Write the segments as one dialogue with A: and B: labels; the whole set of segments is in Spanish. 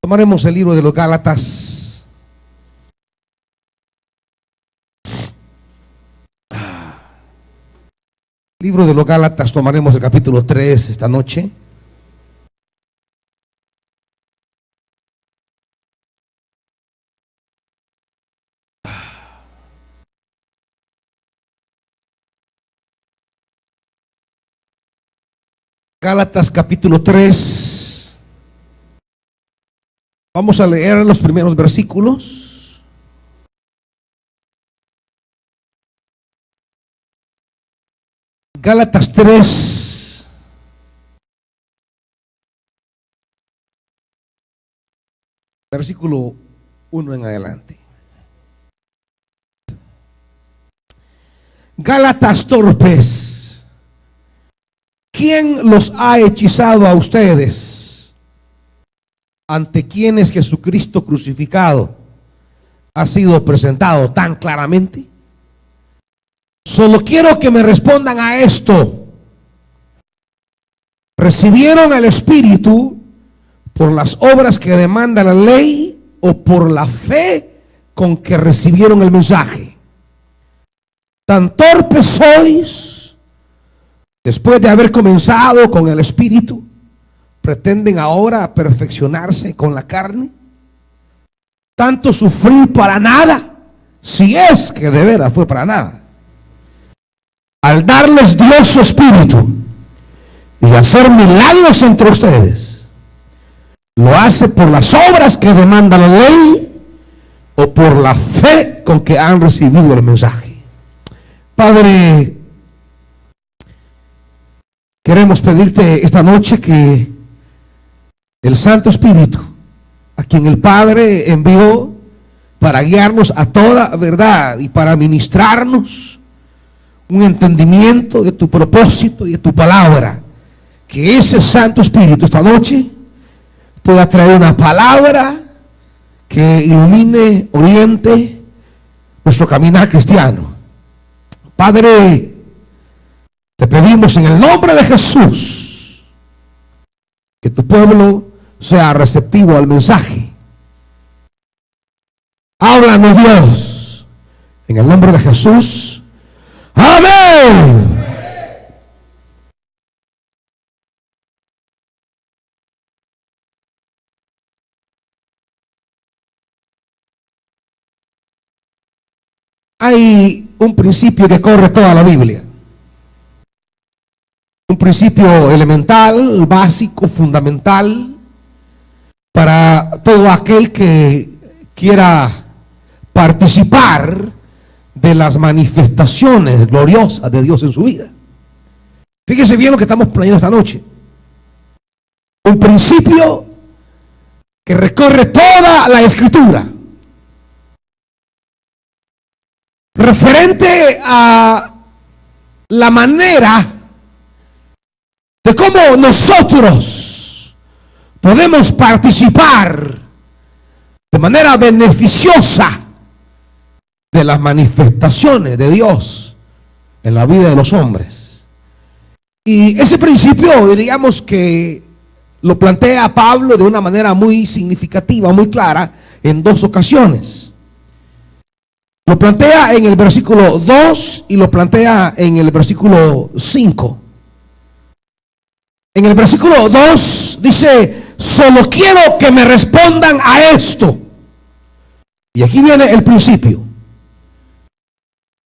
A: Tomaremos el libro de los Gálatas. Libro de los Gálatas, tomaremos el capítulo 3 esta noche. Gálatas capítulo 3. Vamos a leer los primeros versículos. Gálatas 3. Versículo 1 en adelante. Gálatas torpes, ¿quién los ha hechizado a ustedes, ante quienes Jesucristo crucificado ha sido presentado tan claramente? Solo quiero que me respondan a esto. ¿Recibieron el Espíritu por las obras que demanda la ley o por la fe con que recibieron el mensaje? Tan torpes sois, después de haber comenzado con el Espíritu, ¿pretenden ahora perfeccionarse con la carne? ¿Tanto sufrir para nada? Si es que de veras fue para nada. Al darles Dios su Espíritu y hacer milagros entre ustedes, ¿lo hace por las obras que demanda la ley o por la fe con que han recibido el mensaje? Padre, queremos pedirte esta noche que el Santo Espíritu, a quien el Padre envió para guiarnos a toda verdad y para ministrarnos un entendimiento de tu propósito y de tu palabra, que ese Santo Espíritu esta noche pueda traer una palabra que ilumine, oriente nuestro caminar cristiano. Padre, te pedimos en el nombre de Jesús que tu pueblo sea receptivo al mensaje. Háblanos, Dios, en el nombre de Jesús. Amén. Hay un principio que corre toda la Biblia. Un principio elemental, básico, fundamental para todo aquel que quiera participar de las manifestaciones gloriosas de Dios en su vida. Fíjese bien lo que estamos planeando esta noche. Un principio que recorre toda la Escritura, referente a la manera de cómo nosotros podemos participar de manera beneficiosa de las manifestaciones de Dios en la vida de los hombres. Y ese principio, diríamos que lo plantea Pablo de una manera muy significativa, muy clara, en dos ocasiones. Lo plantea en el versículo 2 y lo plantea en el versículo 5. En el versículo 2 dice: solo quiero que me respondan a esto. Y aquí viene el principio.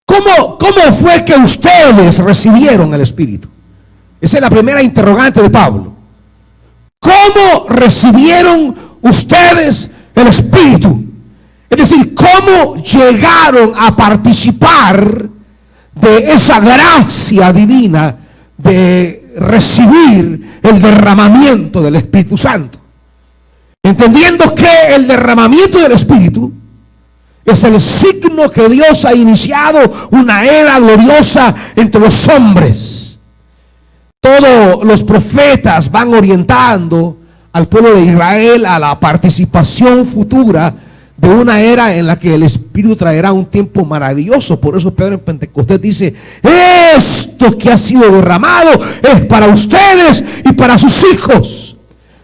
A: ¿Cómo fue que ustedes recibieron el Espíritu? Esa es la primera interrogante de Pablo. ¿Cómo recibieron ustedes el Espíritu? Es decir, ¿cómo llegaron a participar de esa gracia divina de recibir el derramamiento del Espíritu Santo? Entendiendo que el derramamiento del Espíritu es el signo que Dios ha iniciado una era gloriosa entre los hombres. Todos los profetas van orientando al pueblo de Israel a la participación futura de una era en la que el Espíritu traerá un tiempo maravilloso. Por eso Pedro en Pentecostés dice: esto que ha sido derramado es para ustedes y para sus hijos.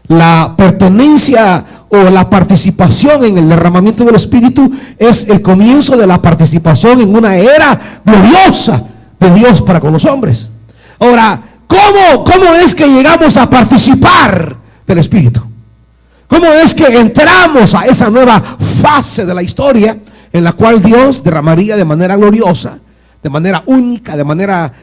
A: La pertenencia o la participación en el derramamiento del Espíritu es el comienzo de la participación en una era gloriosa de Dios para con los hombres. Ahora, ¿cómo es que llegamos a participar del Espíritu? ¿Cómo es que entramos a esa nueva fase de la historia en la cual Dios derramaría de manera gloriosa, de manera única, de manera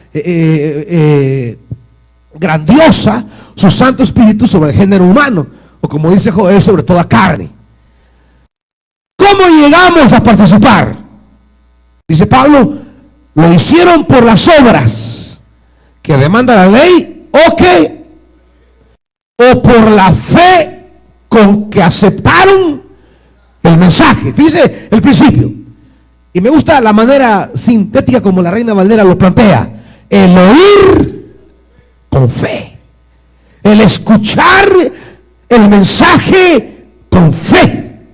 A: grandiosa su Santo Espíritu sobre el género humano, o como dice Joel, sobre toda carne? ¿Cómo llegamos a participar? Dice Pablo, lo hicieron por las obras que demanda la ley, o por la fe con que aceptaron el mensaje. Fíjese el principio, y me gusta la manera sintética como la Reina Valera lo plantea: el oír con fe, el escuchar el mensaje con fe.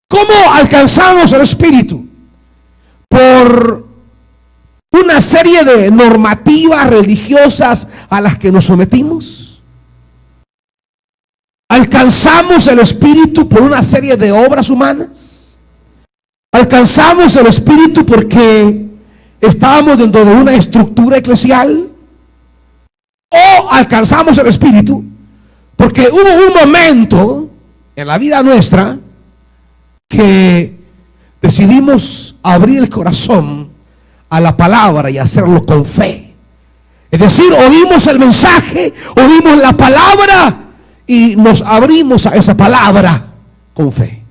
A: ¿Cómo alcanzamos el Espíritu? Por una serie de normativas religiosas a las que nos sometimos. Alcanzamos el Espíritu por una serie de obras humanas. Alcanzamos el Espíritu porque estábamos dentro de una estructura eclesial. O alcanzamos el Espíritu porque hubo un momento en la vida nuestra que decidimos abrir el corazón a la palabra y hacerlo con fe. Es decir, oímos el mensaje, oímos la palabra y nos abrimos a esa palabra con fe.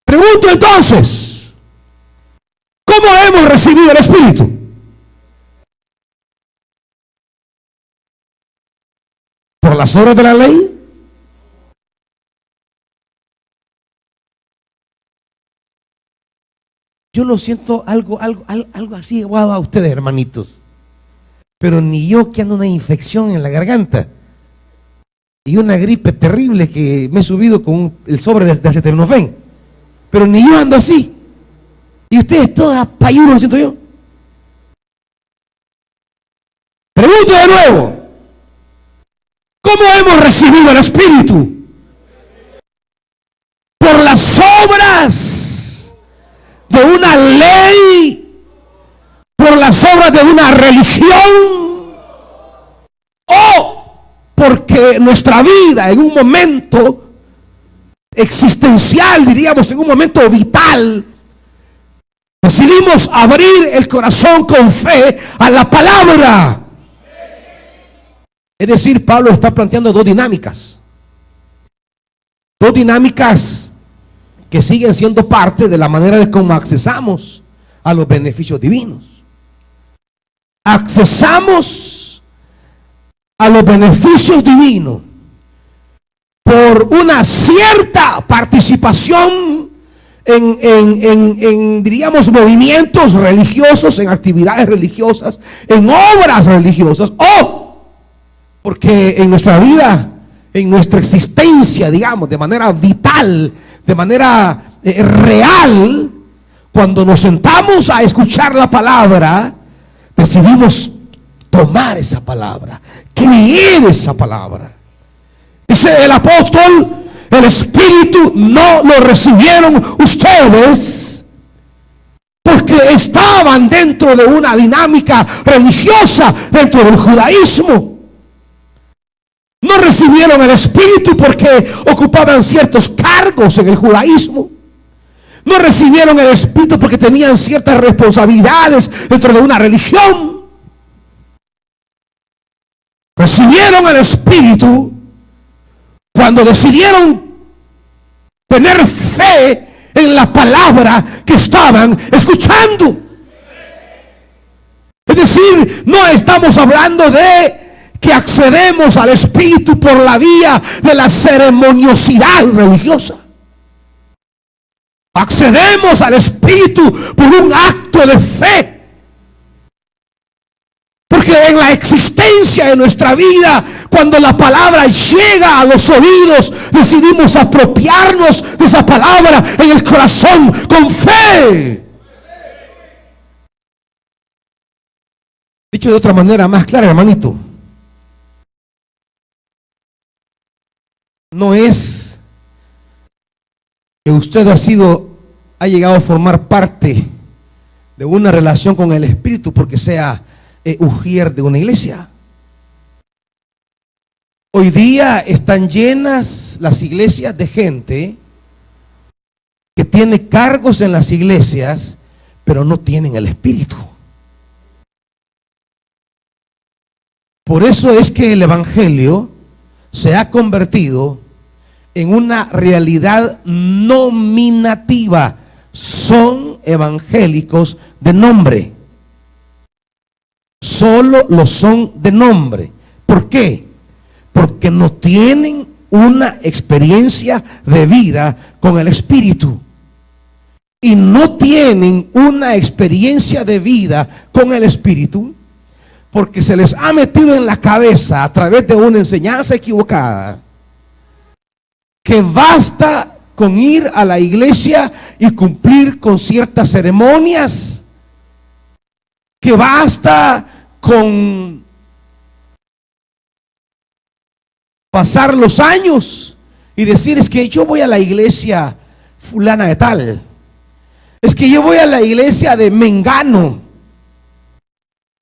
A: Pregunto entonces, ¿cómo hemos recibido el Espíritu? ¿Por las obras de la ley? Yo lo siento algo así igual a ustedes, hermanitos. Pero ni yo, que ando una infección en la garganta y una gripe terrible que me he subido con el sobre de acetaminofén, pero ni yo ando así. Y ustedes todas payunos, lo siento yo. Pregunto de nuevo, ¿cómo hemos recibido el Espíritu? ¿Por las obras de una ley? ¿Por las obras de una religión? ¿O porque nuestra vida en un momento existencial, diríamos, en un momento vital, decidimos abrir el corazón con fe a la palabra? Es decir, Pablo está planteando dos dinámicas que siguen siendo parte de la manera de cómo accesamos a los beneficios divinos. Accesamos a los beneficios divinos por una cierta participación en diríamos, movimientos religiosos, en actividades religiosas, en obras religiosas, o porque en nuestra vida, en nuestra existencia, digamos, de manera vital, de manera real, cuando nos sentamos a escuchar la palabra, decidimos tomar esa palabra, creer esa palabra. Dice el apóstol, el Espíritu no lo recibieron ustedes porque estaban dentro de una dinámica religiosa dentro del judaísmo. No recibieron el Espíritu porque ocupaban ciertos cargos en el judaísmo. No recibieron el Espíritu porque tenían ciertas responsabilidades dentro de una religión. Recibieron el Espíritu cuando decidieron tener fe en la palabra que estaban escuchando. Es decir, no estamos hablando de que accedemos al Espíritu por la vía de la ceremoniosidad religiosa. Accedemos al Espíritu por un acto de fe. Porque en la existencia de nuestra vida, cuando la palabra llega a los oídos, decidimos apropiarnos de esa palabra en el corazón con fe. Dicho de otra manera más clara, hermanito, no es que usted ha llegado a formar parte de una relación con el Espíritu porque sea ujier de una iglesia. Hoy día están llenas las iglesias de gente que tiene cargos en las iglesias, pero no tienen el Espíritu. Por eso es que el Evangelio se ha convertido en una realidad nominativa. Son evangélicos de nombre. Solo lo son de nombre. ¿Por qué? Porque no tienen una experiencia de vida con el Espíritu. Y no tienen una experiencia de vida con el Espíritu porque se les ha metido en la cabeza a través de una enseñanza equivocada que basta con ir a la iglesia y cumplir con ciertas ceremonias, que basta con pasar los años y decir: es que yo voy a la iglesia fulana de tal, es que yo voy a la iglesia de Mengano.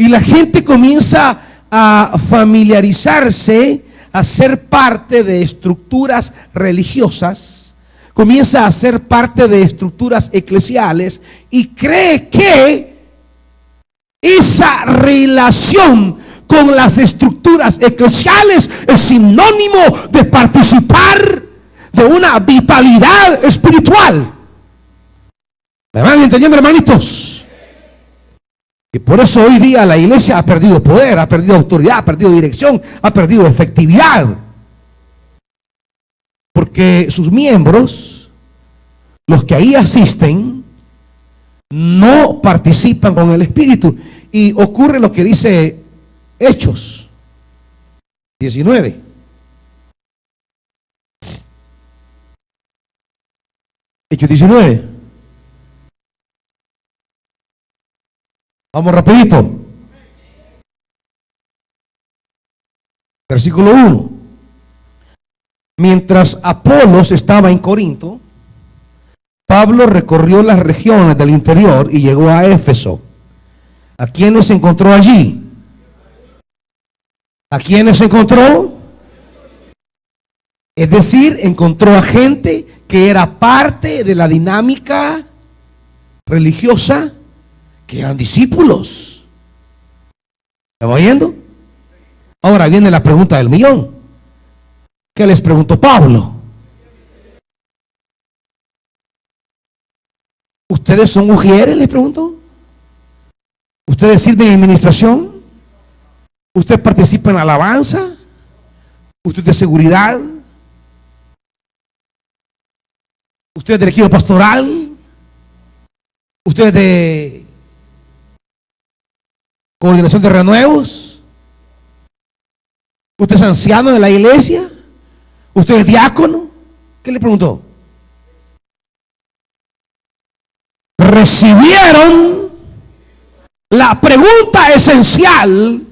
A: Y la gente comienza a familiarizarse, a ser parte de estructuras religiosas, comienza a ser parte de estructuras eclesiales y cree que esa relación con las estructuras eclesiales es sinónimo de participar de una vitalidad espiritual. ¿Me van entendiendo, hermanitos? Y por eso hoy día la iglesia ha perdido poder, ha perdido autoridad, ha perdido dirección, ha perdido efectividad. Porque sus miembros, los que ahí asisten, no participan con el Espíritu. Y ocurre lo que dice Hechos 19. Hechos 19. Vamos rapidito. Versículo 1. Mientras Apolos estaba en Corinto, Pablo recorrió las regiones del interior y llegó a Éfeso. ¿A quiénes encontró allí? ¿A quiénes encontró? Es decir, encontró a gente que era parte de la dinámica religiosa, que eran discípulos. ¿Estamos oyendo? Ahora viene la pregunta del millón. ¿Qué les preguntó Pablo? ¿Ustedes son ujieres? Les preguntó. ¿Ustedes sirven en administración? ¿Usted participa en alabanza? ¿Usted de seguridad? ¿Usted es del equipo pastoral? ¿Usted es de coordinación de renuevos? ¿Usted es anciano de la iglesia? ¿Usted es diácono? ¿Qué le preguntó? Recibieron la pregunta esencial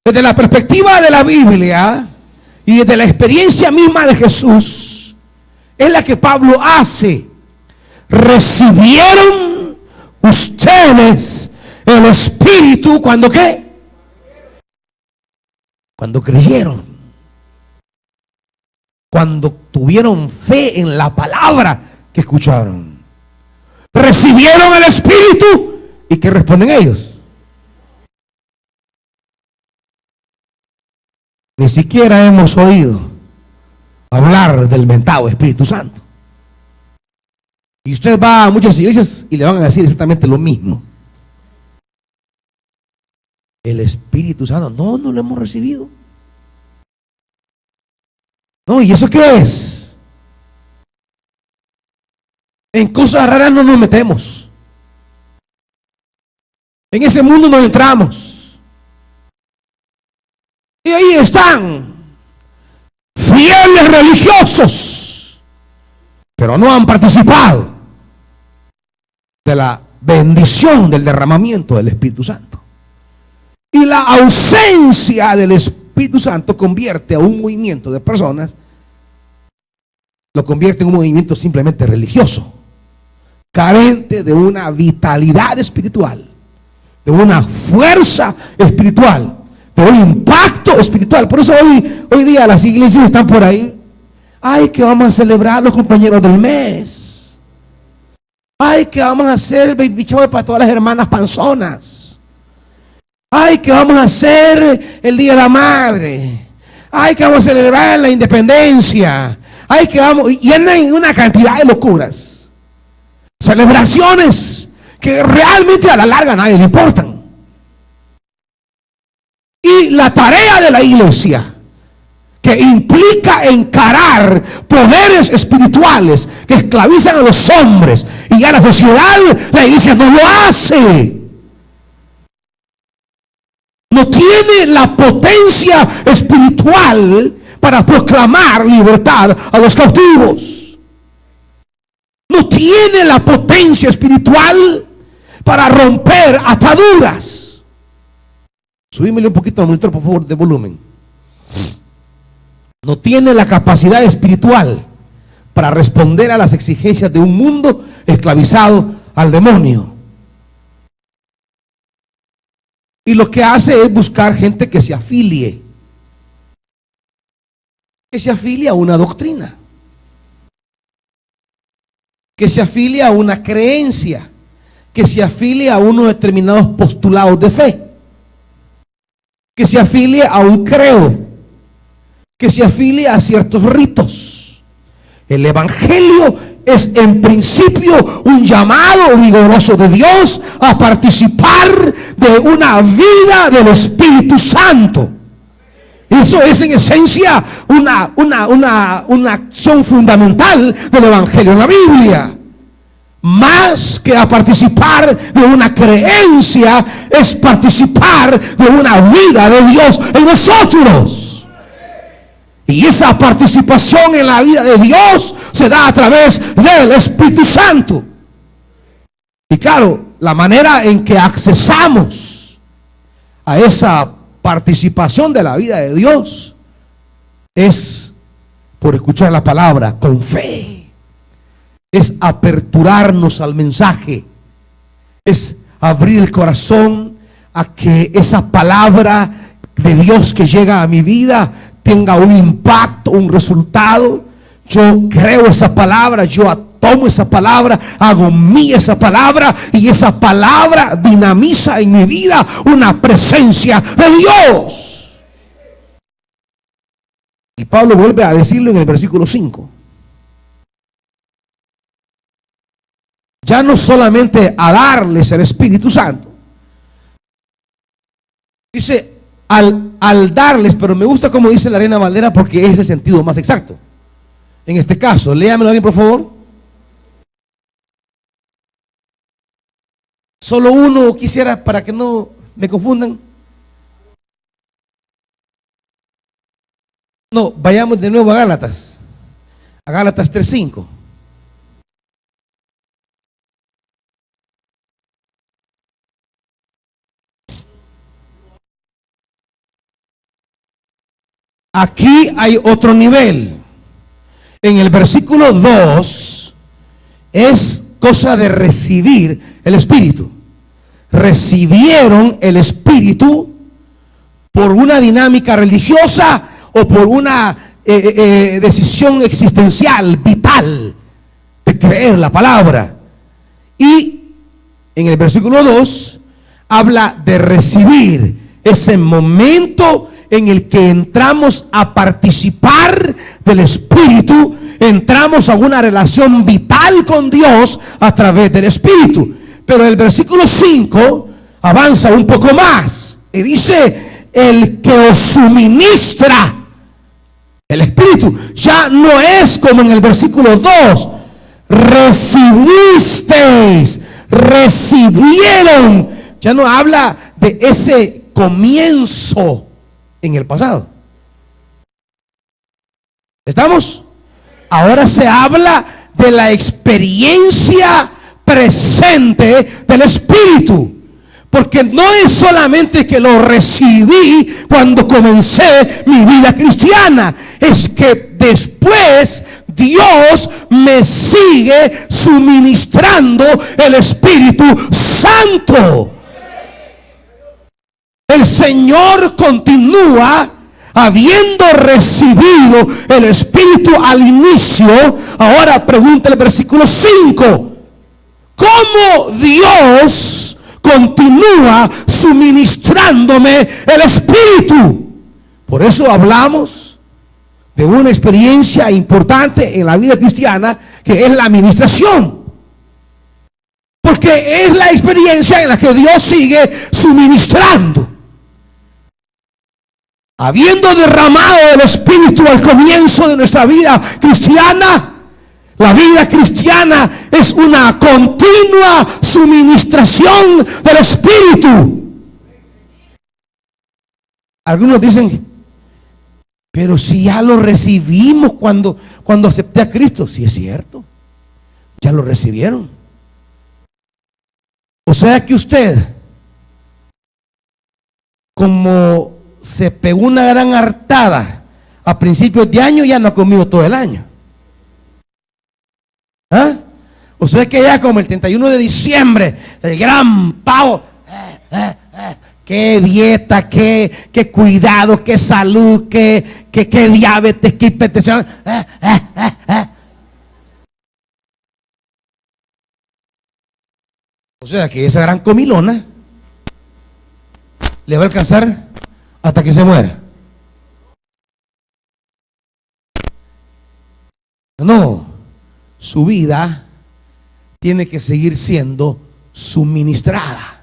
A: desde la perspectiva de la Biblia y desde la experiencia misma de Jesús. Es la que Pablo hace. ¿Recibieron ustedes el Espíritu cuando qué? Cuando creyeron. Cuando tuvieron fe en la palabra que escucharon. Recibieron el Espíritu. ¿Y qué responden ellos? Ni siquiera hemos oído hablar del mentado Espíritu Santo. Y usted va a muchas iglesias y le van a decir exactamente lo mismo. El Espíritu Santo, no lo hemos recibido. No, ¿y eso qué es? En cosas raras no nos metemos. En ese mundo no entramos. Y ahí están fieles religiosos, pero no han participado de la bendición del derramamiento del Espíritu Santo. Y la ausencia del Espíritu Santo convierte a un movimiento de personas lo convierte en un movimiento simplemente religioso, carente de una vitalidad espiritual, de una fuerza espiritual, de un impacto espiritual. Por eso hoy día las iglesias están por ahí. Ay, que vamos a celebrar los compañeros del mes. Ay, que vamos a hacer el baby shower para todas las hermanas panzonas. Ay, que vamos a hacer el Día de la Madre. Ay, que vamos a celebrar la independencia. Ay, que vamos, y llenan una cantidad de locuras. Celebraciones que realmente a la larga a nadie le importan. Y la tarea de la iglesia, que implica encarar poderes espirituales que esclavizan a los hombres y a la sociedad, la iglesia no lo hace. No tiene la potencia espiritual para proclamar libertad a los cautivos. No tiene la potencia espiritual para romper ataduras. Subímele un poquito al monitor, por favor, de volumen. No tiene la capacidad espiritual para responder a las exigencias de un mundo esclavizado al demonio. Y lo que hace es buscar gente que se afilie. Que se afilie a una doctrina. Que se afilie a una creencia. Que se afilie a unos determinados postulados de fe. Que se afilie a un credo. Que se afilie a ciertos ritos. El evangelio es en principio un llamado vigoroso de Dios a participar de una vida del Espíritu Santo. Eso es en esencia una acción fundamental del evangelio en la Biblia. Más que a participar de una creencia, es participar de una vida de Dios en nosotros. Y esa participación en la vida de Dios se da a través del Espíritu Santo. Y claro, la manera en que accesamos a esa participación de la vida de Dios es por escuchar la palabra con fe. Es aperturarnos al mensaje. Es abrir el corazón a que esa palabra de Dios que llega a mi vida tenga un impacto, un resultado. Yo creo esa palabra, yo tomo esa palabra, hago mía esa palabra, y esa palabra dinamiza en mi vida una presencia de Dios. Y Pablo vuelve a decirlo en el versículo 5. Ya no solamente a darles el Espíritu Santo. Dice al darles, pero me gusta como dice la Reina Valera porque es el sentido más exacto. En este caso, léamelo bien por favor. Solo uno quisiera para que no me confundan. No, vayamos de nuevo a Gálatas. A Gálatas 3:5. Aquí hay otro nivel. En el versículo 2 es cosa de recibir el Espíritu. Recibieron el Espíritu por una dinámica religiosa o por una decisión existencial, vital, de creer la palabra. Y en el versículo 2 habla de recibir ese momento en el que entramos a participar del Espíritu, entramos a una relación vital con Dios a través del Espíritu. Pero el versículo 5 avanza un poco más y dice: el que os suministra el Espíritu. Ya no es como en el versículo 2, recibisteis, recibieron. Ya no habla de ese comienzo en el pasado. ¿Estamos? Ahora se habla de la experiencia presente del Espíritu. Porque no es solamente que lo recibí cuando comencé mi vida cristiana, es que después Dios me sigue suministrando el Espíritu Santo. El Señor continúa, habiendo recibido el Espíritu al inicio. Ahora pregunta el versículo 5: ¿cómo Dios continúa suministrándome el Espíritu? Por eso hablamos de una experiencia importante en la vida cristiana, que es la administración. Porque es la experiencia en la que Dios sigue suministrando. Habiendo derramado el Espíritu al comienzo de nuestra vida cristiana, la vida cristiana es una continua suministración del Espíritu. Algunos dicen: pero si ya lo recibimos cuando acepté a Cristo. Sí, es cierto, ya lo recibieron. O sea que usted, como se pegó una gran hartada a principios de año, ya no ha comido todo el año. ¿Ah? O sea que ya como el 31 de diciembre, el gran pavo, qué dieta, qué cuidado, qué salud, qué diabetes, qué hipertensión. O sea que esa gran comilona le va a alcanzar hasta que se muera. No, su vida tiene que seguir siendo suministrada.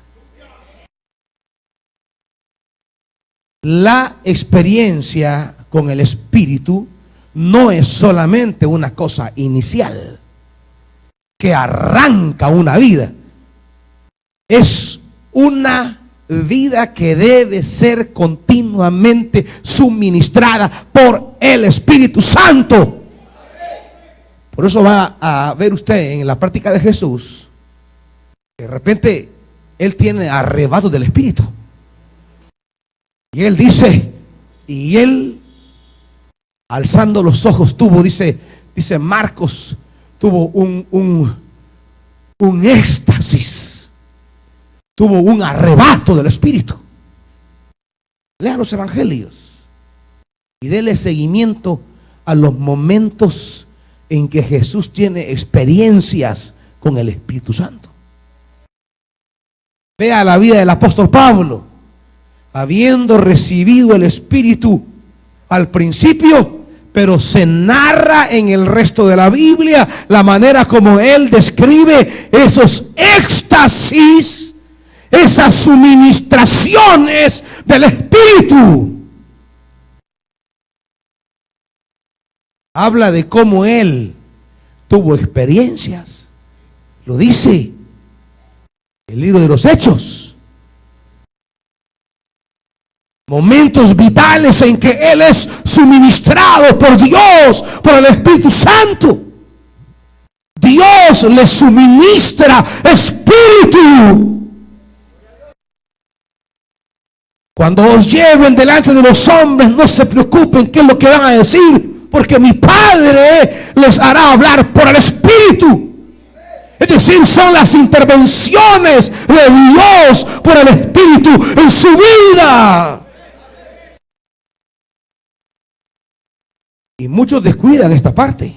A: La experiencia con el Espíritu no es solamente una cosa inicial que arranca una vida. Es una vida que debe ser continuamente suministrada por el Espíritu Santo. Por eso va a ver usted en la práctica de Jesús, de repente Él tiene arrebatos del Espíritu. Y Él dice, y Él, alzando los ojos, tuvo, dice Marcos, tuvo un éxtasis, tuvo un arrebato del Espíritu. Lea los evangelios y dele seguimiento a los momentos en que Jesús tiene experiencias con el Espíritu Santo. Vea la vida del apóstol Pablo, habiendo recibido el Espíritu al principio, pero se narra en el resto de la Biblia la manera como él describe esos éxtasis, esas suministraciones del Espíritu. Habla de cómo él tuvo experiencias. Lo dice el libro de los Hechos. Momentos vitales en que él es suministrado por Dios, por el Espíritu Santo. Dios le suministra Espíritu. Cuando os lleven delante de los hombres, no se preocupen qué es lo que van a decir, porque mi Padre les hará hablar por el Espíritu. Es decir, son las intervenciones de Dios por el Espíritu en su vida. Y muchos descuidan esta parte.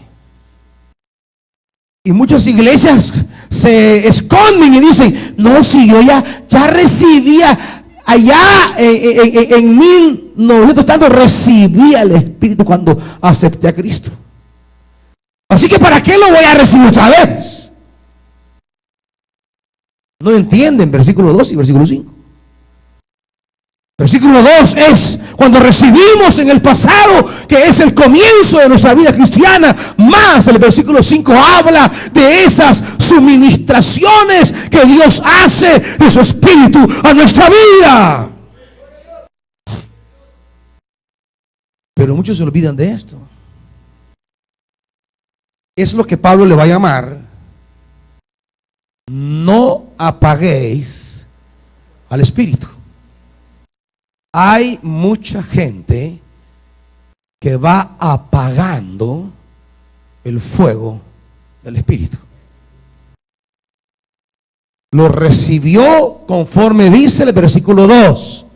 A: Y muchas iglesias se esconden y dicen: no, si yo ya recibía allá en 1900 tanto, recibía el Espíritu cuando acepté a Cristo. Así que ¿para qué lo voy a recibir otra vez? No entienden versículo 2 y versículo 5. Versículo 2 es cuando recibimos en el pasado, que es el comienzo de nuestra vida cristiana. Más el versículo 5 habla de esas suministraciones que Dios hace de su Espíritu a nuestra vida. Pero muchos se olvidan de esto. Es lo que Pablo le va a llamar: no apaguéis al Espíritu. Hay mucha gente que va apagando el fuego del Espíritu. Lo recibió conforme dice el versículo 2.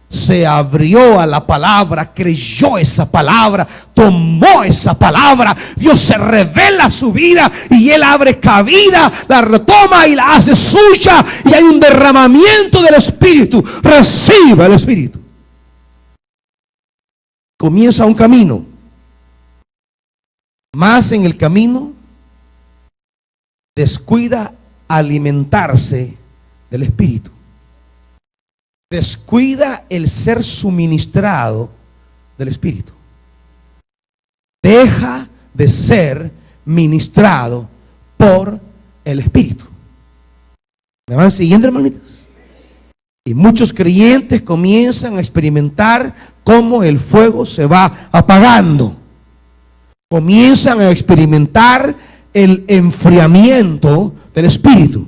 A: Se abrió a la palabra, creyó esa palabra, tomó esa palabra. Dios se revela su vida y Él abre cabida, la retoma y la hace suya. Y hay un derramamiento del Espíritu. Reciba el Espíritu. Comienza un camino. Más en el camino descuida alimentarse del Espíritu. Descuida el ser suministrado del Espíritu. Deja de ser ministrado por el Espíritu. ¿Me van siguiendo, hermanitos? Y muchos creyentes comienzan a experimentar cómo el fuego se va apagando. Comienzan a experimentar el enfriamiento del Espíritu.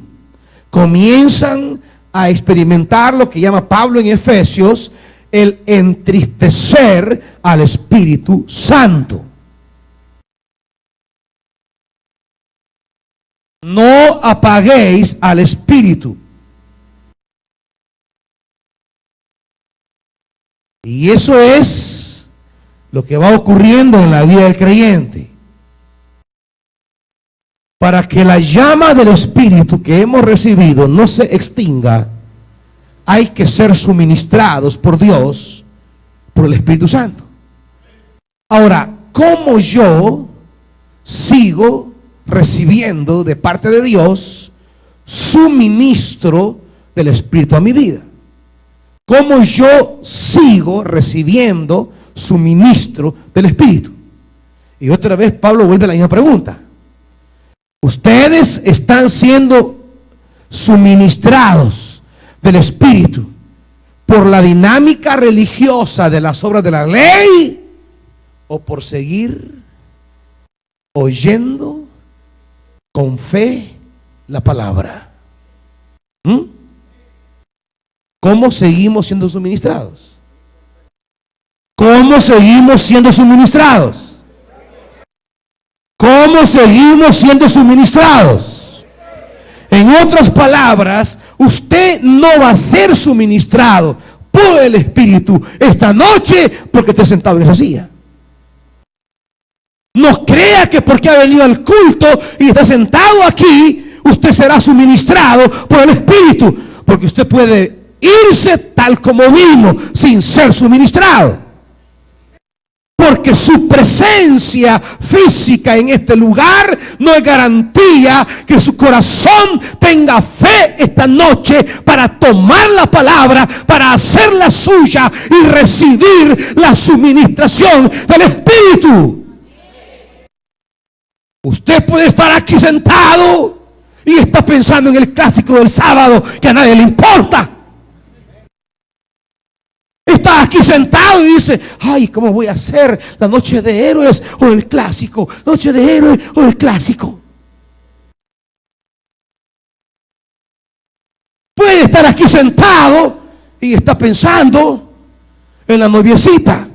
A: Comienzan a experimentar lo que llama Pablo en Efesios el entristecer al Espíritu Santo. No apaguéis al Espíritu. Y eso es lo que va ocurriendo en la vida del creyente. Para que la llama del Espíritu que hemos recibido no se extinga, hay que ser suministrados por Dios, por el Espíritu Santo. Ahora, ¿cómo yo sigo recibiendo de parte de Dios suministro del Espíritu a mi vida? ¿Cómo yo sigo recibiendo suministro del Espíritu? Y otra vez Pablo vuelve a la misma pregunta. Ustedes están siendo suministrados del Espíritu por la dinámica religiosa de las obras de la ley o por seguir oyendo con fe la palabra. ¿Cómo seguimos siendo suministrados? ¿Cómo seguimos siendo suministrados? ¿Cómo seguimos siendo suministrados? En otras palabras, usted no va a ser suministrado por el Espíritu esta noche porque esté sentado en esa silla. No crea que porque ha venido al culto y está sentado aquí, usted será suministrado por el Espíritu. Porque usted puede irse tal como vino sin ser suministrado. Porque su presencia física en este lugar no es garantía que su corazón tenga fe esta noche para tomar la palabra, para hacerla suya y recibir la suministración del Espíritu. Usted puede estar aquí sentado y está pensando en el clásico del sábado que a nadie le importa. Está aquí sentado y dice, ay, ¿cómo voy a hacer la noche de héroes o el clásico? Noche de héroes o el clásico. Puede estar aquí sentado y está pensando en la noviecita.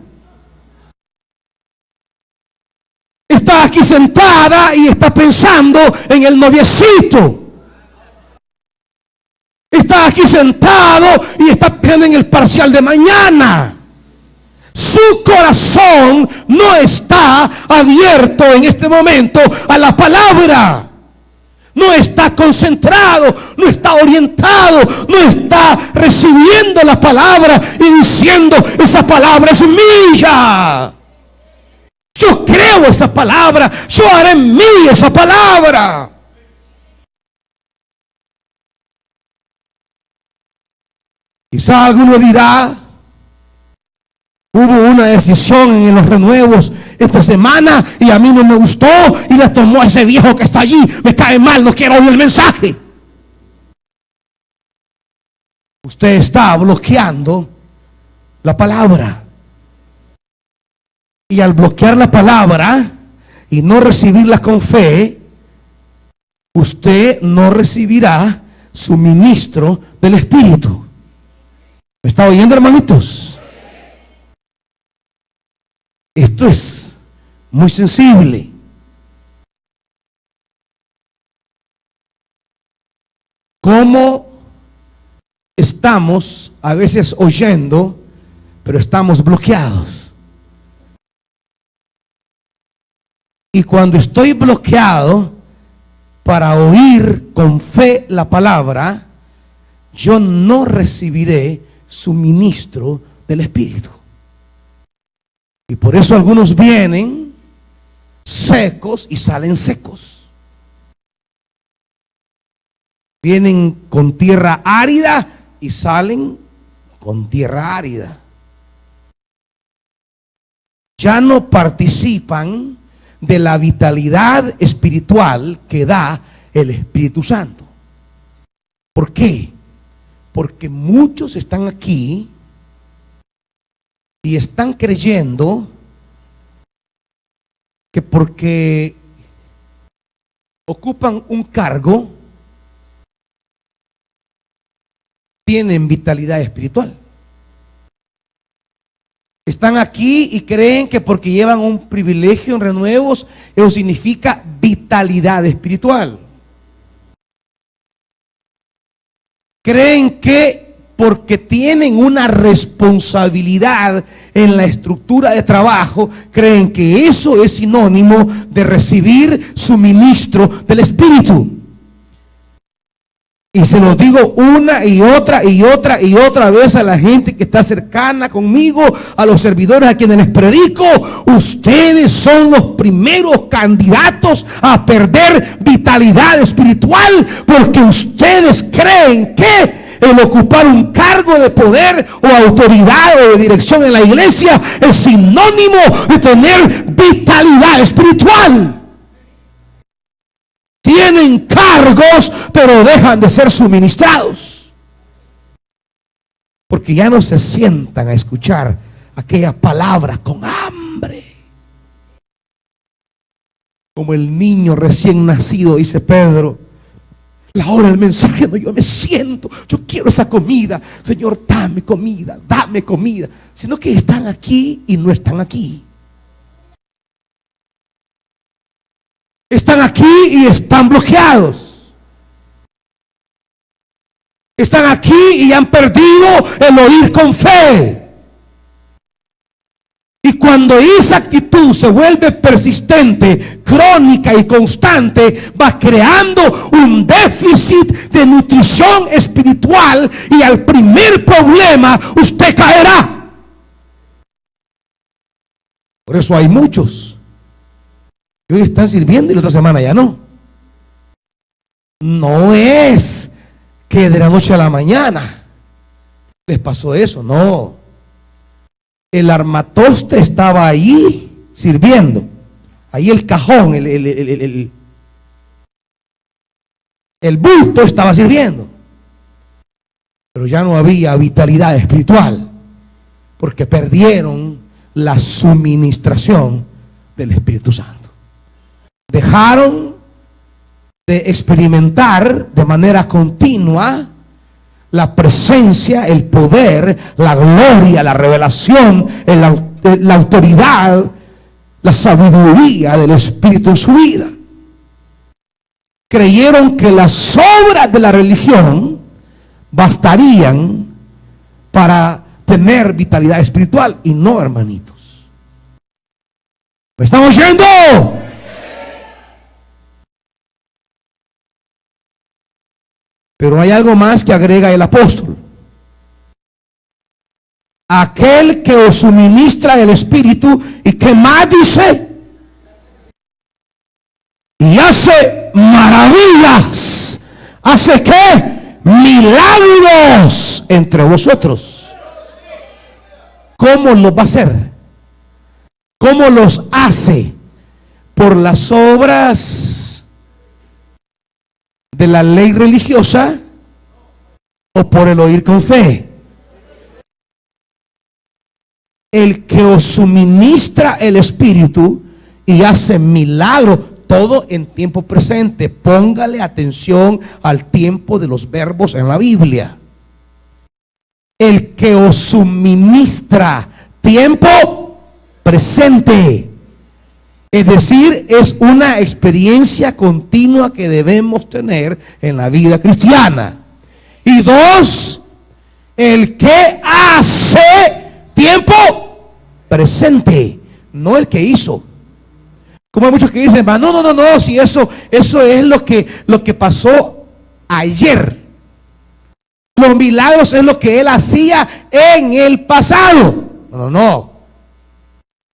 A: Está aquí sentada y está pensando en el noviecito. Está aquí sentado y está pensando en el parcial de mañana. Su corazón no está abierto en este momento a la palabra. No está concentrado, no está orientado, no está recibiendo la palabra y diciendo, esa palabra es mía. Yo creo esa palabra, yo haré mía esa palabra. Quizá alguno dirá, hubo una decisión en los renuevos esta semana y a mí no me gustó y la tomó ese viejo que está allí, me cae mal, no quiero oír el mensaje. Usted está bloqueando la palabra. Y al bloquear la palabra y no recibirla con fe, usted no recibirá suministro del Espíritu. ¿Me está oyendo, hermanitos? Esto es muy sensible. cómo estamos a veces oyendo, pero estamos bloqueados. Y cuando estoy bloqueado para oír con fe la palabra, yo no recibiré suministro del Espíritu. Y por eso algunos vienen secos y salen secos. Vienen con tierra árida y salen con tierra árida. Ya no participan de la vitalidad espiritual que da el Espíritu Santo. ¿Por qué? Porque muchos están aquí y están creyendo que porque ocupan un cargo tienen vitalidad espiritual. Están aquí y creen que porque llevan un privilegio en renuevos, eso significa vitalidad espiritual. Creen que porque tienen una responsabilidad en la estructura de trabajo, creen que eso es sinónimo de recibir suministro del Espíritu. Y se lo digo una y otra y otra y otra vez a la gente que está cercana conmigo, a los servidores a quienes les predico: ustedes son los primeros candidatos a perder vitalidad espiritual, porque ustedes creen que el ocupar un cargo de poder o autoridad o de dirección en la iglesia es sinónimo de tener vitalidad espiritual. Tienen cargos, pero dejan de ser suministrados, porque ya no se sientan a escuchar aquella palabra con hambre. Como el niño recién nacido, dice Pedro, la hora del mensaje, no, yo me siento, yo quiero esa comida, Señor, dame comida, sino que están aquí y no están aquí. Están aquí y están bloqueados. Están aquí y han perdido el oír con fe. Y cuando esa actitud se vuelve persistente, crónica y constante, va creando un déficit de nutrición espiritual, y al primer problema usted caerá. Por eso hay muchos que hoy están sirviendo y la otra semana ya no. No es que de la noche a la mañana les pasó eso, no. El armatoste estaba ahí sirviendo, ahí el cajón, el bulto estaba sirviendo, pero ya no había vitalidad espiritual, porque perdieron la suministración del Espíritu Santo. Dejaron de experimentar de manera continua la presencia, el poder, la gloria, la revelación, la autoridad, la sabiduría del Espíritu en su vida. Creyeron que las obras de la religión bastarían para tener vitalidad espiritual, y no, hermanitos. ¿Me están oyendo? Pero hay algo más que agrega el apóstol: aquel que os suministra el Espíritu, y que más dice, y hace maravillas. ¿Hace qué? Milagros entre vosotros. ¿Cómo los va a hacer? ¿Cómo los hace? ¿Por las obras de la ley religiosa o por el oír con fe? El que os suministra el Espíritu y hace milagros, todo en tiempo presente. Póngale atención al tiempo de los verbos en la Biblia. El que os suministra, tiempo presente. Es decir, es una experiencia continua que debemos tener en la vida cristiana. Y dos, el que hace, tiempo presente, no el que hizo. Como hay muchos que dicen, no, si eso es lo que pasó ayer. Los milagros es lo que él hacía en el pasado. No.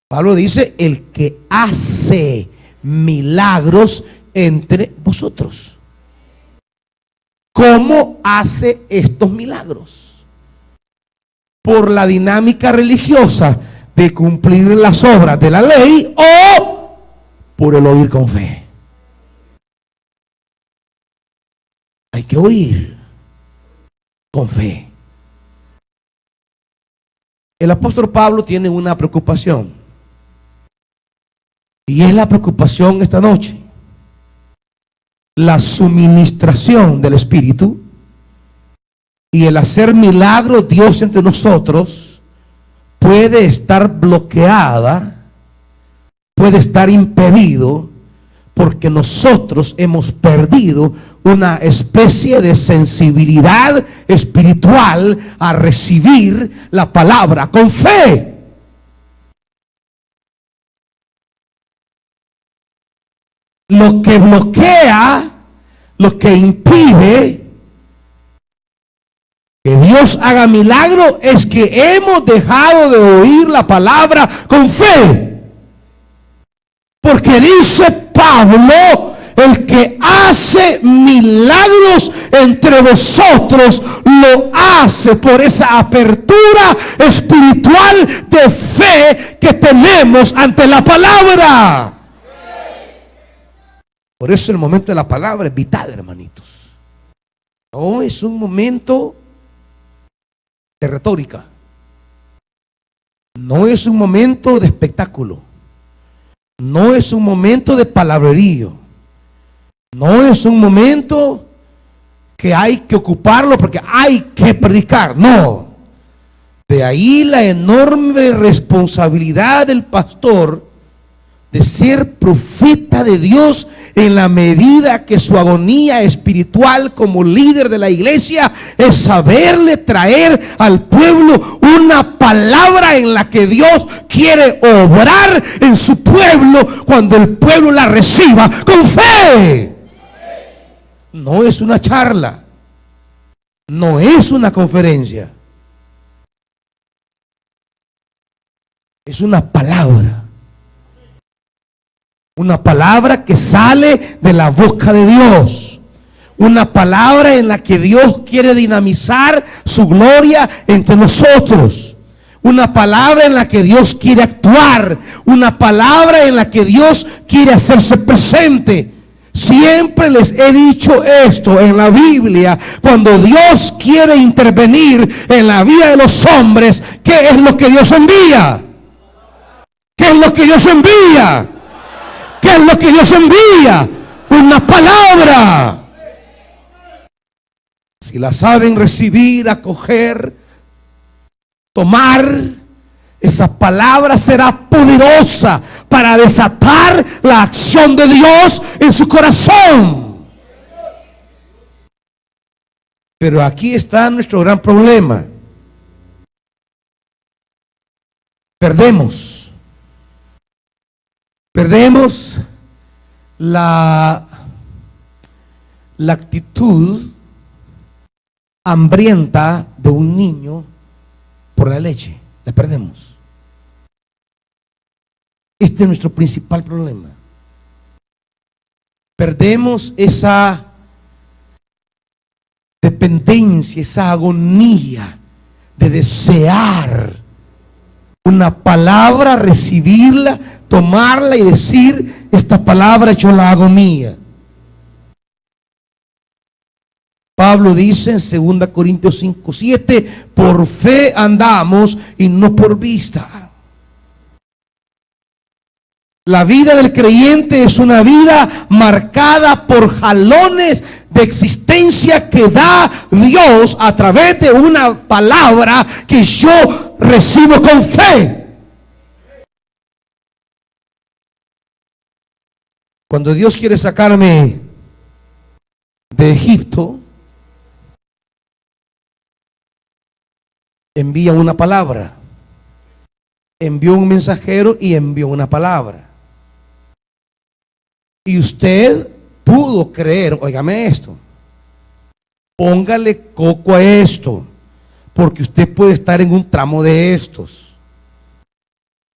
A: Pablo dice, el que hace milagros entre vosotros. ¿Cómo hace estos milagros? Por la dinámica religiosa de cumplir las obras de la ley o por el oír con fe. Hay que oír con fe. El apóstol Pablo tiene una preocupación. Y es la preocupación esta noche. La suministración del Espíritu y el hacer milagros Dios entre nosotros puede estar bloqueada, puede estar impedido, porque nosotros hemos perdido una especie de sensibilidad espiritual a recibir la palabra con fe. Lo que bloquea, lo que impide que Dios haga milagro es que hemos dejado de oír la palabra con fe. Porque dice Pablo, el que hace milagros entre vosotros lo hace por esa apertura espiritual de fe que tenemos ante la palabra. Por eso el momento de la palabra es vital, hermanitos. No es un momento de retórica. No es un momento de espectáculo. No es un momento de palabrerío. No es un momento que hay que ocuparlo porque hay que predicar. No. De ahí la enorme responsabilidad del pastor de ser profeta de Dios en la medida que su agonía espiritual como líder de la iglesia es saberle traer al pueblo una palabra en la que Dios quiere obrar en su pueblo cuando el pueblo la reciba con fe. No es una charla, no es una conferencia, es una palabra. Una palabra que sale de la boca de Dios. Una palabra en la que Dios quiere dinamizar su gloria entre nosotros. Una palabra en la que Dios quiere actuar. Una palabra en la que Dios quiere hacerse presente. Siempre les he dicho esto en la Biblia. Cuando Dios quiere intervenir en la vida de los hombres, ¿qué es lo que Dios envía? ¿Qué es lo que Dios envía? ¿Qué es lo que Dios envía? Una palabra. Si la saben recibir, acoger, tomar, esa palabra será poderosa para desatar la acción de Dios en su corazón. Pero aquí está nuestro gran problema. Perdemos la actitud hambrienta de un niño por la leche. La perdemos. Este es nuestro principal problema. Perdemos esa dependencia, esa agonía de desear una palabra, recibirla, tomarla y decir, esta palabra yo la hago mía. Pablo dice en 2 Corintios 5:7, por fe andamos y no por vista. La vida del creyente es una vida marcada por jalones de existencia que da Dios a través de una palabra que yo recibo con fe. Cuando Dios quiere sacarme de Egipto, envía una palabra. Envió un mensajero y envió una palabra. Y usted pudo creer, óigame esto, póngale coco a esto, porque usted puede estar en un tramo de estos.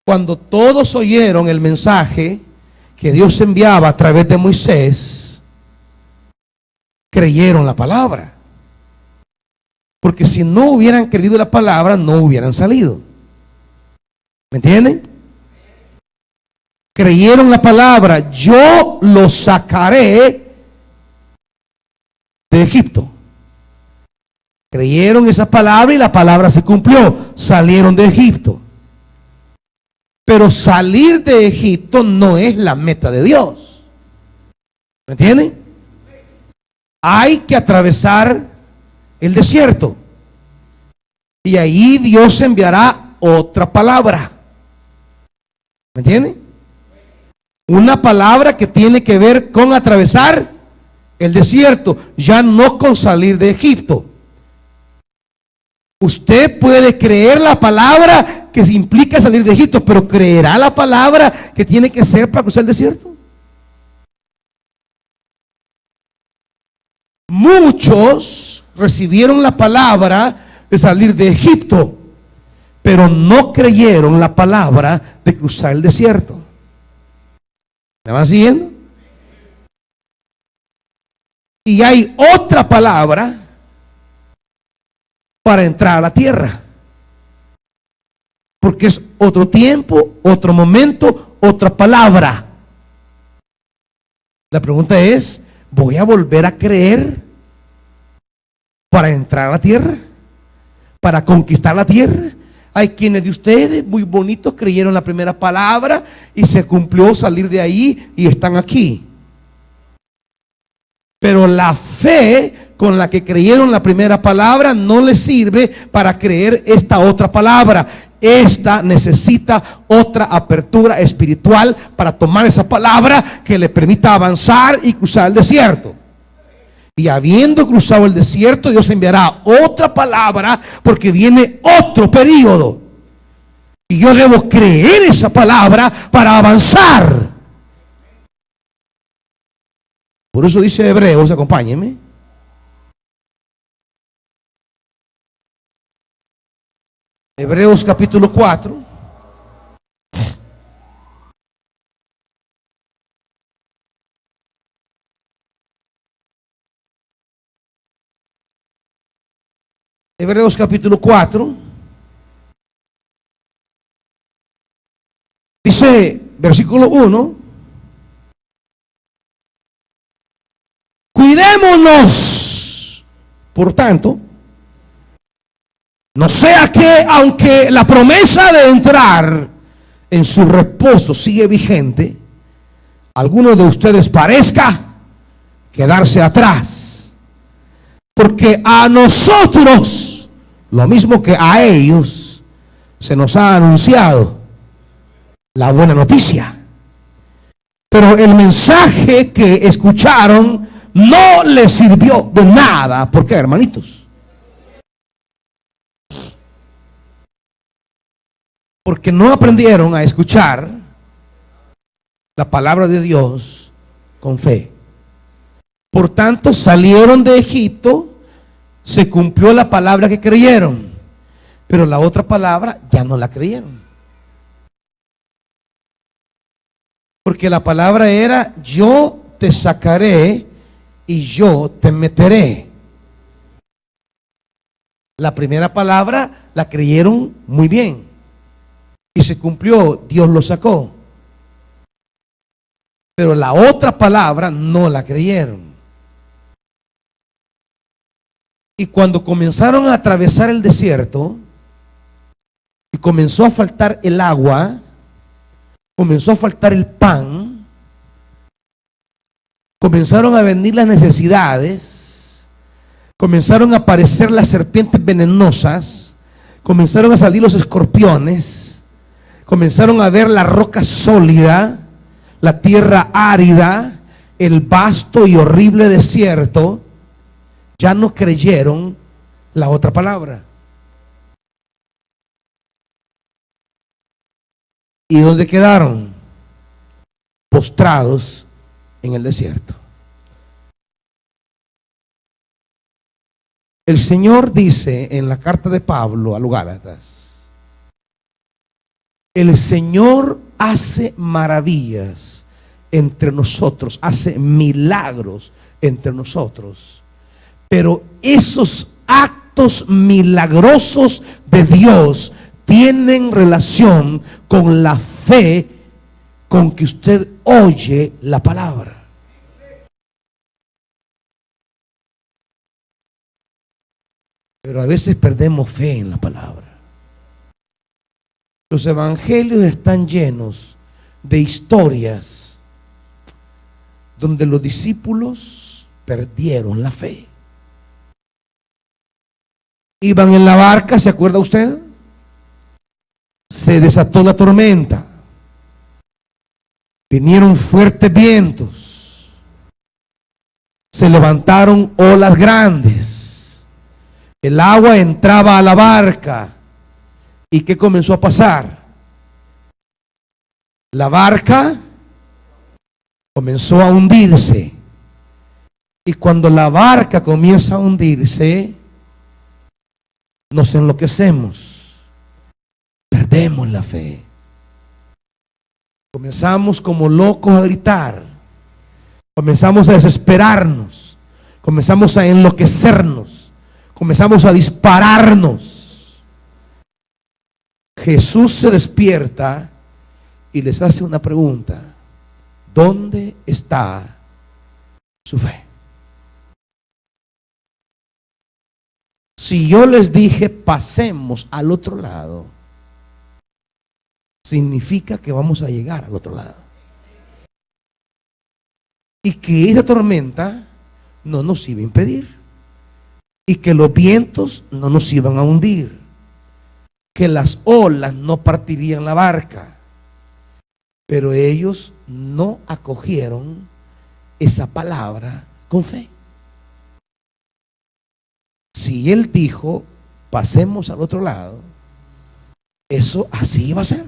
A: Cuando todos oyeron el mensaje que Dios enviaba a través de Moisés, creyeron la palabra. Porque si no hubieran creído la palabra, no hubieran salido. ¿Me entienden? Creyeron la palabra, yo los sacaré de Egipto. Creyeron esa palabra y la palabra se cumplió. Salieron de Egipto. Pero salir de Egipto no es la meta de Dios. ¿Me entienden? Hay que atravesar el desierto. Y ahí Dios enviará otra palabra. ¿Me entienden? Una palabra que tiene que ver con atravesar el desierto, ya no con salir de Egipto. Usted puede creer la palabra que implica salir de Egipto, pero ¿creerá la palabra que tiene que ser para cruzar el desierto? Muchos recibieron la palabra de salir de Egipto, pero no creyeron la palabra de cruzar el desierto. ¿Me van siguiendo? Y hay otra palabra para entrar a la tierra, porque es otro tiempo, otro momento, otra palabra. La pregunta es, ¿voy a volver a creer para entrar a la tierra? ¿Para conquistar la tierra? Hay quienes de ustedes muy bonitos creyeron la primera palabra y se cumplió salir de ahí y están aquí. Pero la fe con la que creyeron la primera palabra no les sirve para creer esta otra palabra. Esta necesita otra apertura espiritual para tomar esa palabra que le permita avanzar y cruzar el desierto. Y habiendo cruzado el desierto, Dios enviará otra palabra porque viene otro periodo. Y yo debo creer esa palabra para avanzar. Por eso dice Hebreos, acompáñenme. Hebreos capítulo 4. Hebreos capítulo 4. Dice, versículo 1. Cuidémonos, por tanto, no sea que, aunque la promesa de entrar en su reposo sigue vigente, alguno de ustedes parezca quedarse atrás. Porque a nosotros, lo mismo que a ellos, se nos ha anunciado la buena noticia. Pero el mensaje que escucharon no les sirvió de nada. ¿Por qué, hermanitos? Porque no aprendieron a escuchar la palabra de Dios con fe. Por tanto, salieron de Egipto, se cumplió la palabra que creyeron, pero la otra palabra ya no la creyeron. Porque la palabra era, yo te sacaré y yo te meteré. La primera palabra la creyeron muy bien y se cumplió, Dios lo sacó. Pero la otra palabra no la creyeron. Y cuando comenzaron a atravesar el desierto y comenzó a faltar el agua, comenzó a faltar el pan, comenzaron a venir las necesidades, comenzaron a aparecer las serpientes venenosas, comenzaron a salir los escorpiones, comenzaron a ver la roca sólida, la tierra árida, el vasto y horrible desierto, ya no creyeron la otra palabra. ¿Y dónde quedaron? Postrados en el desierto. El Señor dice en la carta de Pablo a los Gálatas: el Señor hace maravillas entre nosotros, hace milagros entre nosotros, pero esos actos milagrosos de Dios tienen relación con la fe con que usted oye la palabra. Pero a veces perdemos fe en la palabra. Los evangelios están llenos de historias donde los discípulos perdieron la fe. Iban en la barca, ¿se acuerda usted? Se desató la tormenta. Vinieron fuertes vientos. Se levantaron olas grandes. El agua entraba a la barca. ¿Y qué comenzó a pasar? La barca comenzó a hundirse. Y cuando la barca comienza a hundirse, nos enloquecemos. Perdemos la fe. Comenzamos como locos a gritar. Comenzamos a desesperarnos. Comenzamos a enloquecernos. Comenzamos a dispararnos. Jesús se despierta y les hace una pregunta: ¿dónde está su fe? Si yo les dije pasemos al otro lado, significa que vamos a llegar al otro lado. Y que esa tormenta no nos iba a impedir. Y que los vientos no nos iban a hundir. Que las olas no partirían la barca. Pero ellos no acogieron esa palabra con fe. Si Él dijo pasemos al otro lado, eso así iba a ser.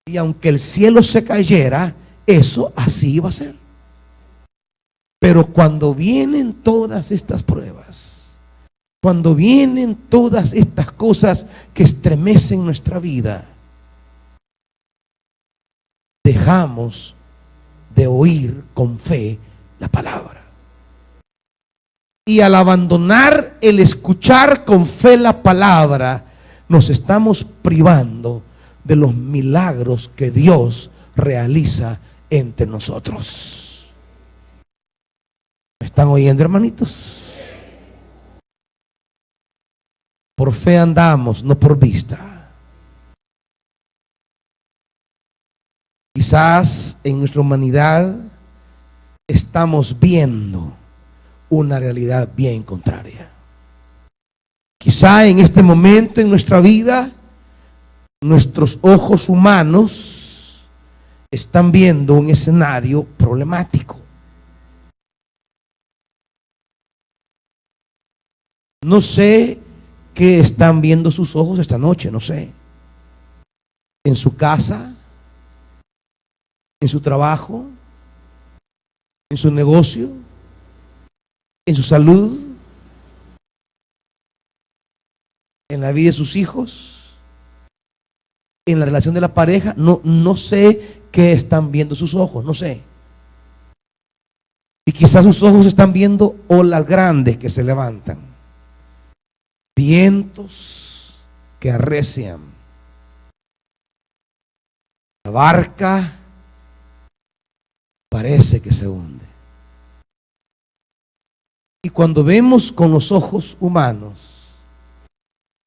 A: Y aunque el cielo se cayera, eso así iba a ser. Pero cuando vienen todas estas pruebas, cuando vienen todas estas cosas que estremecen nuestra vida, dejamos de oír con fe la palabra. Y al abandonar el escuchar con fe la palabra, nos estamos privando de los milagros que Dios realiza entre nosotros. ¿Me están oyendo, hermanitos? Por fe andamos, no por vista. Quizás en nuestra humanidad estamos viendo una realidad bien contraria. Quizá en este momento en nuestra vida, nuestros ojos humanos están viendo un escenario problemático. No sé qué están viendo sus ojos esta noche, no sé. En su casa, en su trabajo, en su negocio, en su salud, en la vida de sus hijos, en la relación de la pareja. No sé qué están viendo sus ojos, no sé. Y quizás sus ojos están viendo olas grandes que se levantan, vientos que arrecian, la barca parece que se hunde. Y cuando vemos con los ojos humanos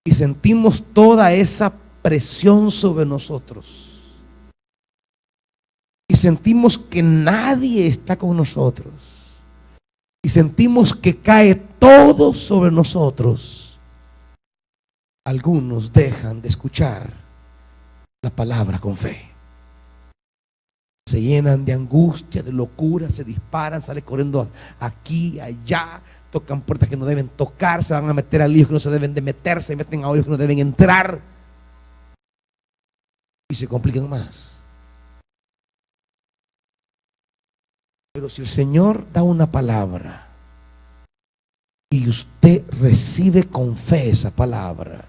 A: y sentimos toda esa presión sobre nosotros y sentimos que nadie está con nosotros y sentimos que cae todo sobre nosotros, algunos dejan de escuchar la palabra con fe. se llenan de angustia, de locura, se disparan, salen corriendo aquí, allá, tocan puertas que no deben tocar, se van a meter a líos que no se deben de meter, se meten a hoyos que no deben entrar y se complican más. Pero si el Señor da una palabra y usted recibe con fe esa palabra,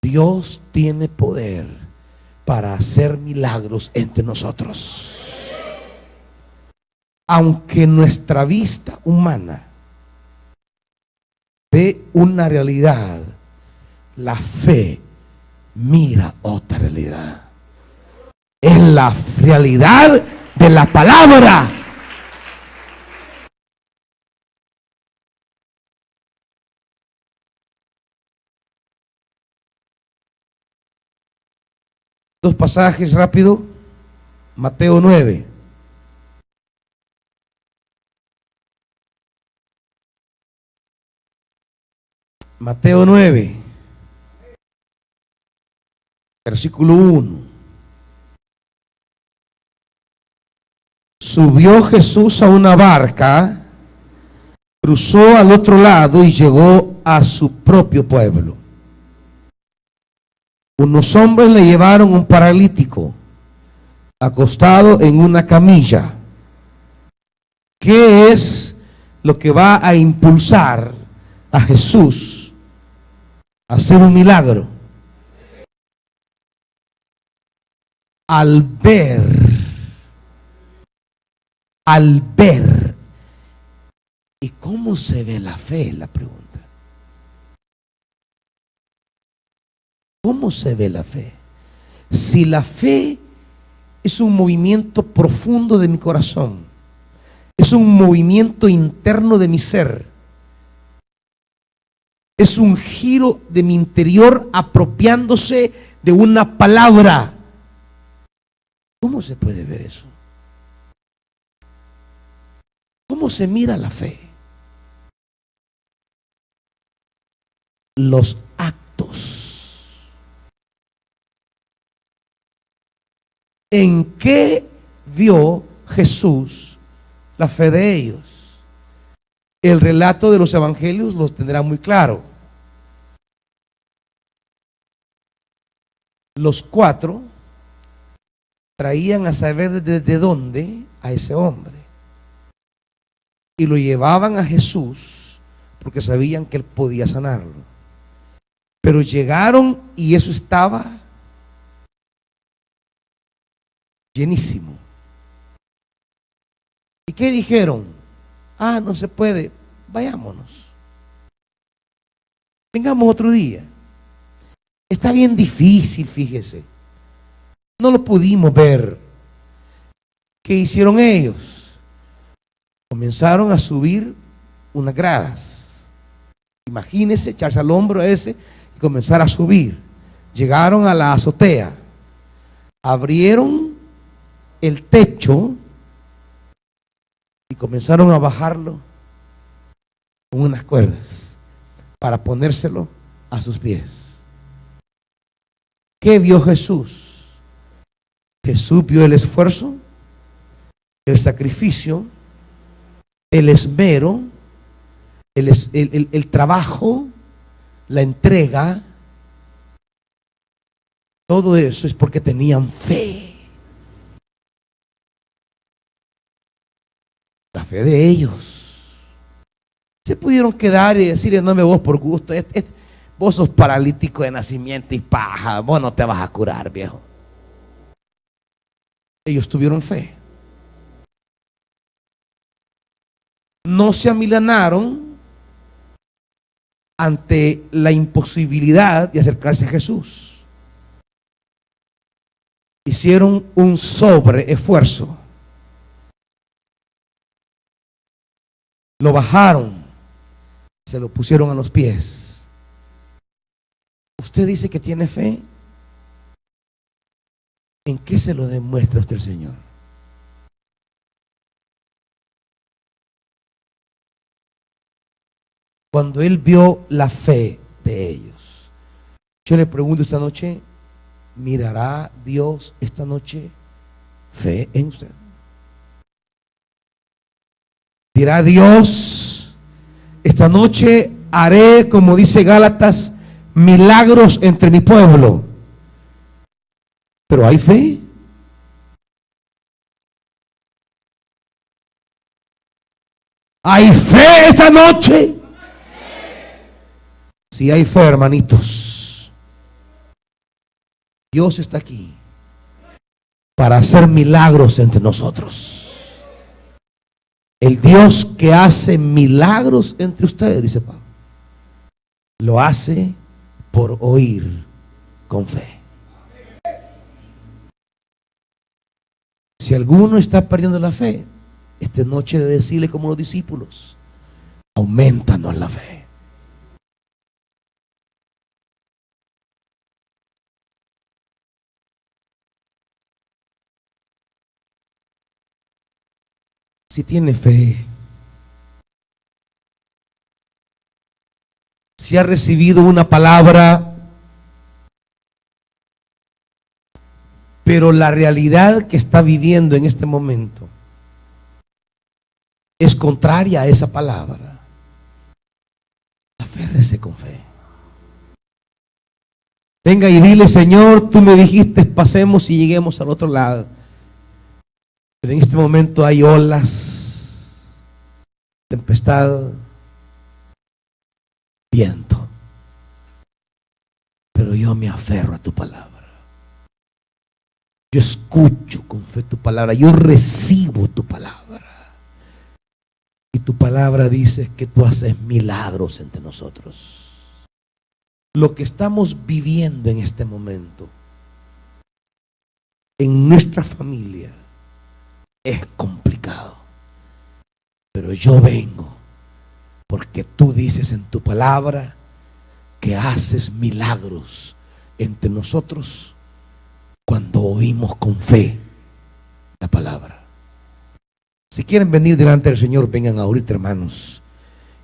A: Dios tiene poder para hacer milagros entre nosotros. Aunque nuestra vista humana ve una realidad, la fe mira otra realidad. Es la realidad de la palabra. Dos pasajes rápido. Mateo 9. Mateo 9, versículo 1. Subió Jesús a una barca, cruzó al otro lado y llegó a su propio pueblo. Unos hombres le llevaron un paralítico acostado en una camilla. ¿Qué es lo que va a impulsar a Jesús a hacer un milagro? Al ver. ¿Y cómo se ve la fe? La pregunta. ¿Cómo se ve la fe? Si la fe es un movimiento profundo de mi corazón, es un movimiento interno de mi ser, es un giro de mi interior apropiándose de una palabra, ¿cómo se puede ver eso? ¿Cómo se mira la fe? Los actos. ¿En qué vio Jesús la fe de ellos? El relato de los evangelios los tendrá muy claro. Los cuatro traían a saber desde dónde a ese hombre y lo llevaban a Jesús porque sabían que él podía sanarlo. Pero llegaron y eso estaba llenísimo. ¿Y qué dijeron? Ah, no se puede, vayámonos. Vengamos otro día. Está bien difícil, fíjese. No lo pudimos ver. ¿Qué hicieron ellos? Comenzaron a subir unas gradas. Imagínense echarse al hombro ese y comenzar a subir. Llegaron a la azotea. Abrieron el techo y comenzaron a bajarlo con unas cuerdas para ponérselo a sus pies. ¿Qué vio Jesús? Jesús vio el esfuerzo, el sacrificio, el esmero, el trabajo, la entrega. Todo eso es porque tenían fe. La fe de ellos. Se pudieron quedar y decirle, no me vos por gusto, vos sos paralítico de nacimiento y paja, vos no te vas a curar, viejo. Ellos tuvieron fe. No se amilanaron ante la imposibilidad de acercarse a Jesús. Hicieron un sobreesfuerzo. Lo bajaron, se lo pusieron a los pies. ¿Usted dice que tiene fe? ¿En qué se lo demuestra usted el Señor? Cuando Él vio la fe de ellos. Yo le pregunto esta noche, ¿mirará Dios esta noche fe en usted. Dirá Dios, esta noche haré, como dice Gálatas, milagros entre mi pueblo. Pero hay fe. ¿Hay fe esta noche? Si hay fe, hermanitos, Dios está aquí para hacer milagros entre nosotros. El Dios que hace milagros entre ustedes, dice Pablo, lo hace por oír con fe. Si alguno está perdiendo la fe, esta noche de decirle como los discípulos, aumentanos la fe. Si tiene fe, si ha recibido una palabra, pero la realidad que está viviendo en este momento es contraria a esa palabra, aférrese con fe. Venga y dile: Señor, tú me dijiste pasemos y lleguemos al otro lado. Pero en este momento hay olas, tempestad, viento. Pero yo me aferro a tu palabra. Yo escucho con fe tu palabra. Yo recibo tu palabra. Y tu palabra dice que tú haces milagros entre nosotros. Lo que estamos viviendo en este momento en nuestra familia es complicado, pero yo vengo porque tú dices en tu palabra que haces milagros entre nosotros cuando oímos con fe la palabra. Si quieren venir delante del Señor, vengan ahorita, hermanos,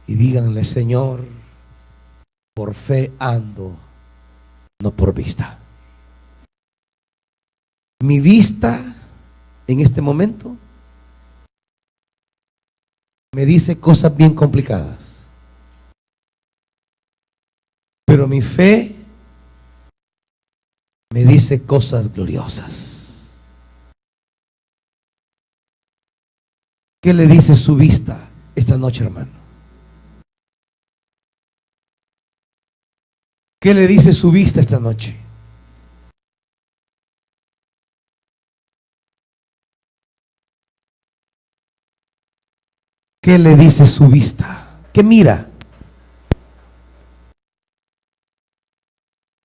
A: y díganle: Señor, por fe ando, no por vista. Mi vista en este momento me dice cosas bien complicadas, pero mi fe me dice cosas gloriosas. ¿Qué le dice su vista esta noche, hermano? ¿Qué le dice su vista esta noche? ¿Qué le dice su vista? ¿Qué mira?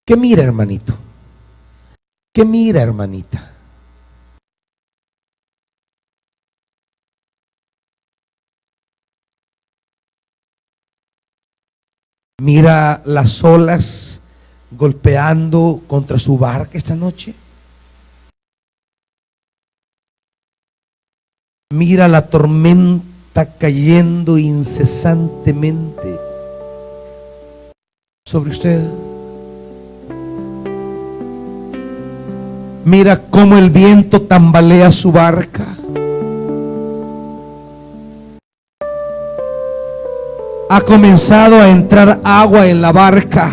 A: ¿Qué mira, hermanito? ¿Qué mira, hermanita? ¿Mira las olas golpeando contra su barca esta noche? ¿Mira la tormenta cayendo incesantemente sobre usted? Mira cómo el viento tambalea su barca. Ha comenzado a entrar agua en la barca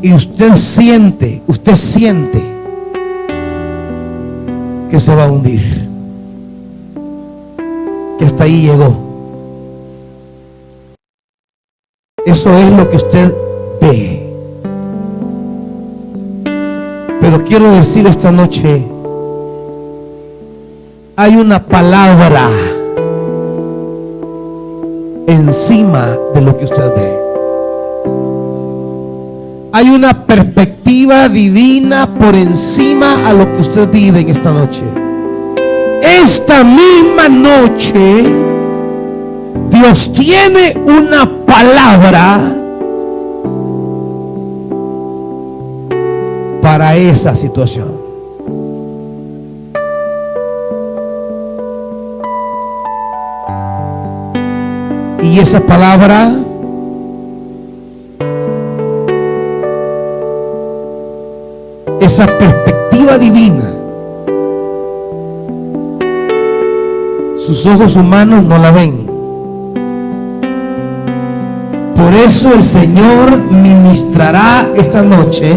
A: y usted siente que se va a hundir, que hasta ahí llegó. Eso es lo que usted ve. Pero quiero decir esta noche, hay una palabra encima de lo que usted ve. Hay una perspectiva divina por encima a lo que usted vive en esta noche. Esta misma noche Dios tiene una palabra para esa situación. Y esa palabra esa perspectiva lo adivina. Sus ojos humanos no la ven. Por eso el Señor ministrará esta noche,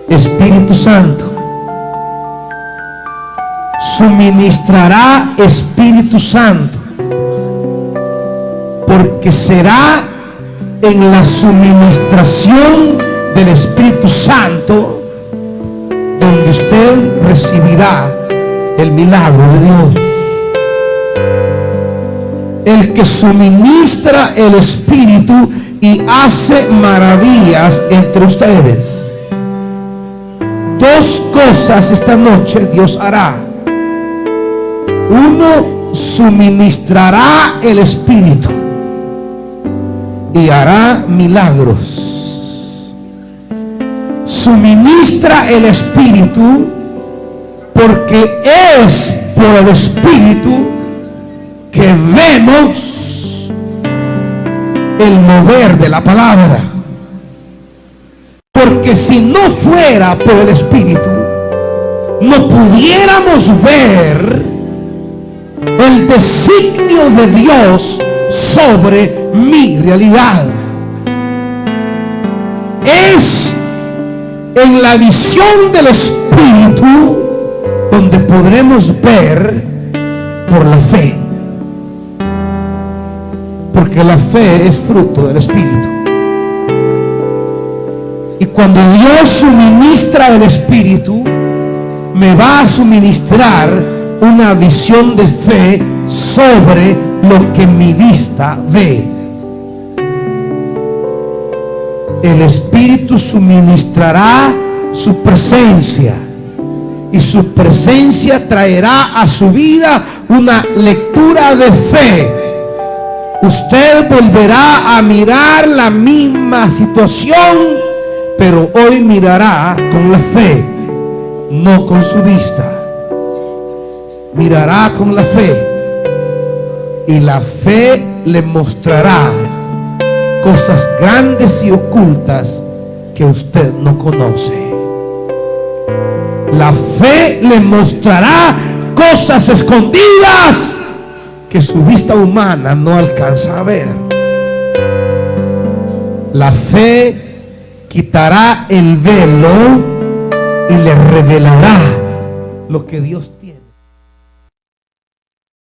A: Espíritu Santo. Suministrará Espíritu Santo. Porque será en la suministración del Espíritu Santo donde usted recibirá el milagro de Dios. El que suministra el Espíritu y hace maravillas entre ustedes. Dos cosas esta noche Dios hará. Uno, suministrará el Espíritu y hará milagros. Suministra el Espíritu porque es por el Espíritu que vemos el mover de la palabra. Porque si no fuera por el Espíritu, no pudiéramos ver el designio de Dios sobre mi realidad. Es en la visión del Espíritu donde podremos ver por la fe. Porque la fe es fruto del Espíritu. Y cuando Dios suministra el Espíritu, me va a suministrar una visión de fe sobre lo que mi vista ve. El Espíritu suministrará su presencia. Y su presencia traerá a su vida una lectura de fe. Usted volverá a mirar la misma situación, pero hoy mirará con la fe, no con su vista. Mirará con la fe, y la fe le mostrará cosas grandes y ocultas que usted no conoce. La fe le mostrará cosas escondidas que su vista humana no alcanza a ver. La fe quitará el velo y le revelará lo que Dios